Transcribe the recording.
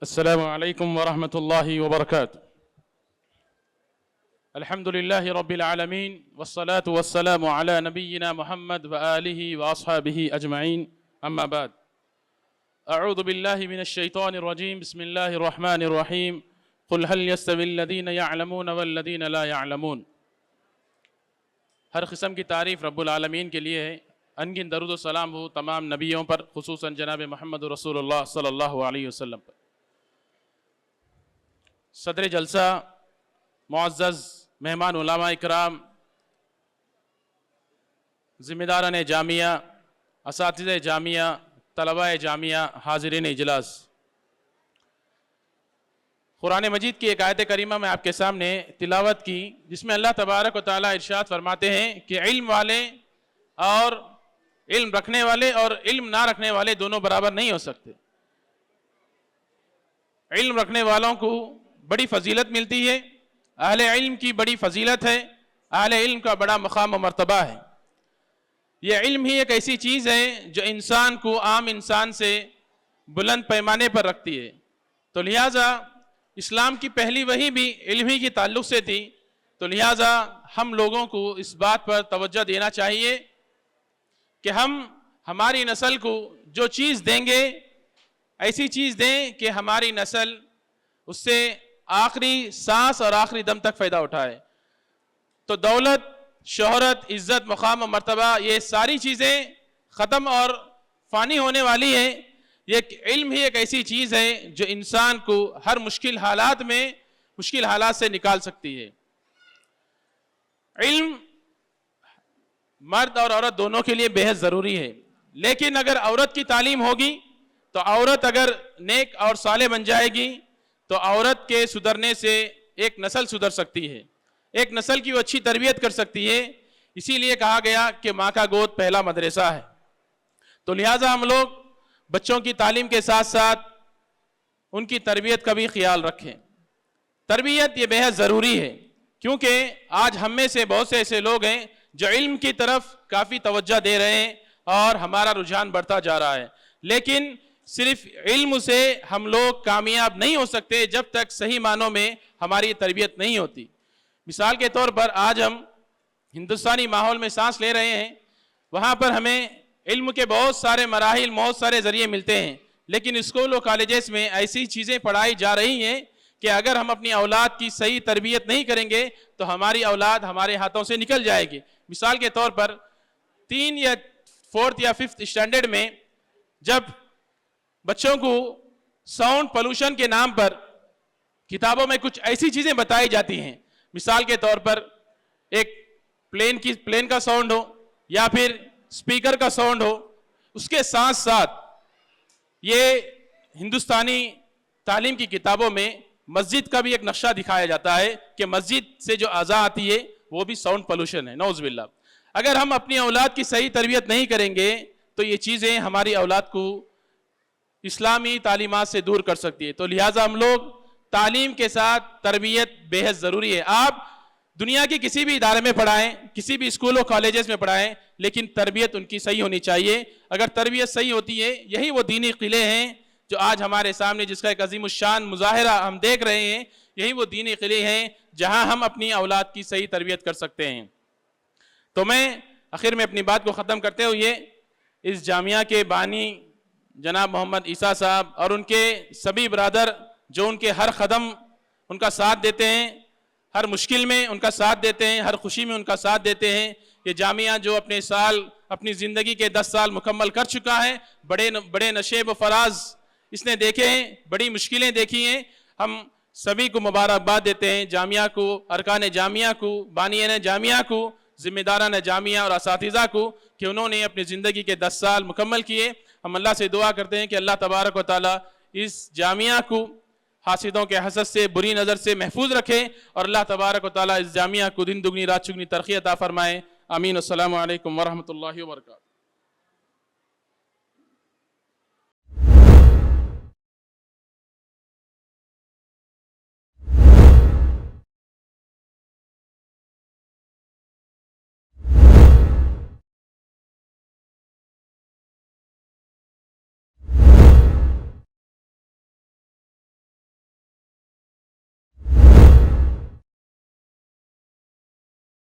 السلام عليكم ورحمة الله وبركاته. الحمد لله رب العالمين والصلاة والسلام على نبينا محمد وآله وأصحابه أجمعين. أما بعد، أعوذ بالله من الشيطان الرجيم. بسم الله الرحمن الرحيم. قل هل يستوي الذين يعلمون والذين لا يعلمون. ہر قسم کی تعریف رب العالمین کے لیے ہے. انگن درود و سلام ہو تمام نبیوں پر، خصوصاً جناب محمد رسول اللہ صلی اللہ علیہ وسلم پر. صدر جلسہ، معزز مہمان علماء اکرام، ذمہ داران جامعہ، اساتذہ جامعہ، طلباء جامعہ، حاضرین اجلاس، قرآن مجید کی ایک آیت کریمہ میں آپ کے سامنے تلاوت کی، جس میں اللہ تبارک و تعالیٰ ارشاد فرماتے ہیں کہ علم والے اور علم رکھنے والے اور علم نہ رکھنے والے دونوں برابر نہیں ہو سکتے. علم رکھنے والوں کو بڑی فضیلت ملتی ہے، اہل علم کی بڑی فضیلت ہے، اہل علم کا بڑا مقام و مرتبہ ہے. یہ علم ہی ایک ایسی چیز ہے جو انسان کو عام انسان سے بلند پیمانے پر رکھتی ہے. تو لہٰذا اسلام کی پہلی وحی بھی علم ہی کی تعلق سے تھی. تو لہٰذا ہم لوگوں کو اس بات پر توجہ دینا چاہیے کہ ہم ہماری نسل کو جو چیز دیں گے ایسی چیز دیں کہ ہماری نسل اس سے آخری سانس اور آخری دم تک فائدہ اٹھائے. تو دولت، شہرت، عزت، مقام و مرتبہ، یہ ساری چیزیں ختم اور فانی ہونے والی ہیں. یہ علم ہی ایک ایسی چیز ہے جو انسان کو ہر مشکل حالات سے نکال سکتی ہے. علم مرد اور عورت دونوں کے لیے بے حد ضروری ہے. لیکن اگر عورت کی تعلیم ہوگی تو عورت اگر نیک اور صالح بن جائے گی تو عورت کے سدھرنے سے ایک نسل سدھر سکتی ہے، ایک نسل کی وہ اچھی تربیت کر سکتی ہے. اسی لیے کہا گیا کہ ماں کا گود پہلا مدرسہ ہے. تو لہٰذا ہم لوگ بچوں کی تعلیم کے ساتھ ساتھ ان کی تربیت کا بھی خیال رکھیں. تربیت یہ بے حد ضروری ہے، کیونکہ آج ہم میں سے بہت سے ایسے لوگ ہیں جو علم کی طرف کافی توجہ دے رہے ہیں اور ہمارا رجحان بڑھتا جا رہا ہے. لیکن صرف علم سے ہم لوگ کامیاب نہیں ہو سکتے جب تک صحیح معنوں میں ہماری تربیت نہیں ہوتی. مثال کے طور پر آج ہم ہندوستانی ماحول میں سانس لے رہے ہیں، وہاں پر ہمیں علم کے بہت سارے مراحل، بہت سارے ذریعے ملتے ہیں. لیکن اسکول و کالجز میں ایسی چیزیں پڑھائی جا رہی ہیں کہ اگر ہم اپنی اولاد کی صحیح تربیت نہیں کریں گے تو ہماری اولاد ہمارے ہاتھوں سے نکل جائے گی. مثال کے طور پر 3 یا 4 یا 5 اسٹینڈرڈ میں جب بچوں کو ساؤنڈ پولوشن کے نام پر کتابوں میں کچھ ایسی چیزیں بتائی جاتی ہیں، مثال کے طور پر ایک پلین کا ساؤنڈ ہو یا پھر اسپیکر کا ساؤنڈ ہو، اس کے ساتھ ساتھ یہ ہندوستانی تعلیم کی کتابوں میں مسجد کا بھی ایک نقشہ دکھایا جاتا ہے کہ مسجد سے جو آواز آتی ہے وہ بھی ساؤنڈ پولوشن ہے. نعوذ باللہ. اگر ہم اپنی اولاد کی صحیح تربیت نہیں کریں گے تو یہ چیزیں ہماری اولاد کو اسلامی تعلیمات سے دور کر سکتی ہے. تو لہٰذا ہم لوگ تعلیم کے ساتھ تربیت بے حد ضروری ہے. آپ دنیا کی کسی بھی ادارے میں پڑھائیں، کسی بھی اسکول و کالجز میں پڑھائیں، لیکن تربیت ان کی صحیح ہونی چاہیے. اگر تربیت صحیح ہوتی ہے، یہی وہ دینی قلعے ہیں جو آج ہمارے سامنے جس کا ایک عظیم الشان مظاہرہ ہم دیکھ رہے ہیں، یہی وہ دینی قلعے ہیں جہاں ہم اپنی اولاد کی صحیح تربیت کر سکتے ہیں. تو میں آخر میں اپنی بات کو ختم کرتے ہوئے اس جامعہ کے بانی جناب محمد عیسیٰ صاحب اور ان کے سبھی برادر جو ان کے ہر قدم ان کا ساتھ دیتے ہیں، ہر مشکل میں ان کا ساتھ دیتے ہیں، ہر خوشی میں ان کا ساتھ دیتے ہیں. یہ جامعہ جو اپنی زندگی کے 10 سال مکمل کر چکا ہے، بڑے نشیب و فراز اس نے دیکھے ہیں، بڑی مشکلیں دیکھی ہیں. ہم سبھی کو مبارکباد دیتے ہیں، جامعہ کو، ارکان جامعہ کو، بانیان جامعہ کو، ذمہ داران جامعہ اور اساتذہ کو کہ انہوں نے اپنی زندگی کے 10 سال مکمل کیے. ہم اللہ سے دعا کرتے ہیں کہ اللہ تبارک و تعالیٰ اس جامعہ کو حاسدوں کے حسد سے، بری نظر سے محفوظ رکھے اور اللہ تبارک و تعالیٰ اس جامعہ کو دن دگنی رات چگنی ترقی عطا فرمائے. آمین. السلام علیکم ورحمۃ اللہ وبرکاتہ.